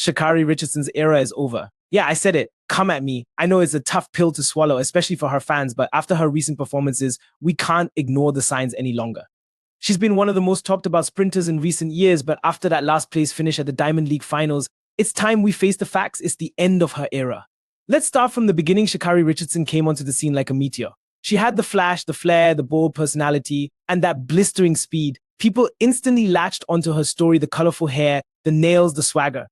Sha'Carri Richardson's era is over. Yeah, I said it. Come at me. I know it's a tough pill to swallow, especially for her fans, but after her recent performances, we can't ignore the signs any longer. She's been one of the most talked about sprinters in recent years, but after that last place finish at the Diamond League finals, it's time we face the facts. It's the end of her era. Let's start from the beginning. Sha'Carri Richardson came onto the scene like a meteor. She had the flash, the flair, the bold personality, and that blistering speed. People instantly latched onto her story, the colorful hair, the nails, the swagger.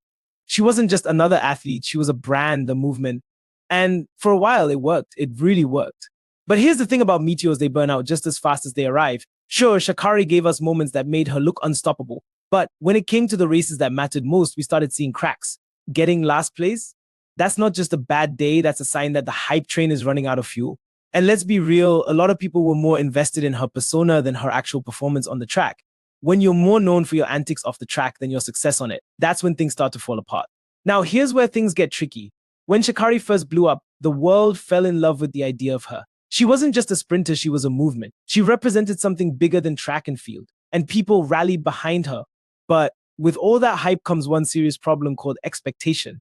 She wasn't just another athlete, she was a brand, the movement. And for a while, it worked. It really worked. But here's the thing about meteors, they burn out just as fast as they arrive. Sure, Sha'Carri gave us moments that made her look unstoppable. But when it came to the races that mattered most, we started seeing cracks. Getting last place? That's not just a bad day, that's a sign that the hype train is running out of fuel. And let's be real, a lot of people were more invested in her persona than her actual performance on the track. When you're more known for your antics off the track than your success on it, that's when things start to fall apart. Now, here's where things get tricky. When Sha'Carri first blew up, the world fell in love with the idea of her. She wasn't just a sprinter, she was a movement. She represented something bigger than track and field, and people rallied behind her. But with all that hype comes one serious problem called expectation.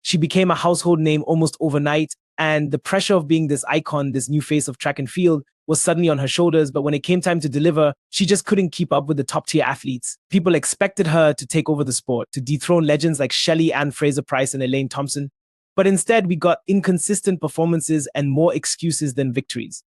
She became a household name almost overnight, and the pressure of being this icon, this new face of track and field, was suddenly on her shoulders. But when it came time to deliver, she just couldn't keep up with the top-tier athletes. People expected her to take over the sport, to dethrone legends like Shelley Ann Fraser-Price and Elaine Thompson. But instead, we got inconsistent performances and more excuses than victories.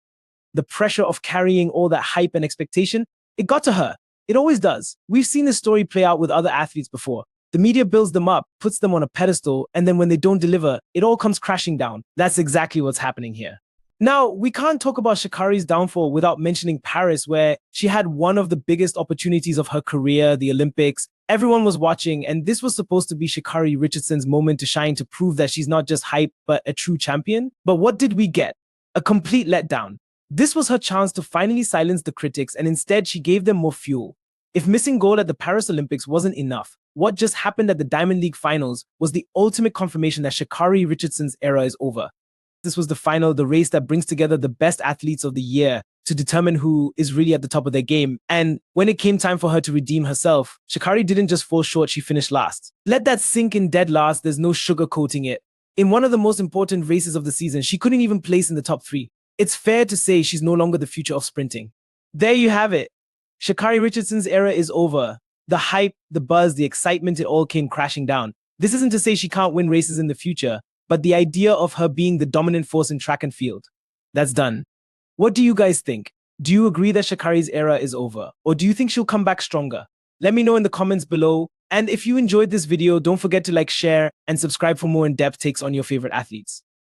The pressure of carrying all that hype and expectation, it got to her. It always does. We've seen this story play out with other athletes before. The media builds them up, puts them on a pedestal, and then when they don't deliver, it all comes crashing down. That's exactly what's happening here. Now, we can't talk about Sha'Carri's downfall without mentioning Paris, where she had one of the biggest opportunities of her career, the Olympics. Everyone was watching, and this was supposed to be Sha'Carri Richardson's moment to shine, to prove that she's not just hype, but a true champion. But what did we get? A complete letdown. This was her chance to finally silence the critics, and instead she gave them more fuel. If missing gold at the Paris Olympics wasn't enough, what just happened at the Diamond League finals was the ultimate confirmation that Sha'Carri Richardson's era is over. This was the final, the race that brings together the best athletes of the year to determine who is really at the top of their game. And when it came time for her to redeem herself, Sha'Carri didn't just fall short, she finished last. Let that sink in dead last, there's no sugarcoating it. In one of the most important races of the season, she couldn't even place in the top 3. It's fair to say she's no longer the future of sprinting. There you have it. Sha'Carri Richardson's era is over. The hype, the buzz, the excitement, it all came crashing down. This isn't to say she can't win races in the future, but the idea of her being the dominant force in track and field, that's done. What do you guys think? Do you agree that Sha'Carri's era is over? Or do you think she'll come back stronger? Let me know in the comments below. And if you enjoyed this video, don't forget to like, share, and subscribe for more in-depth takes on your favorite athletes.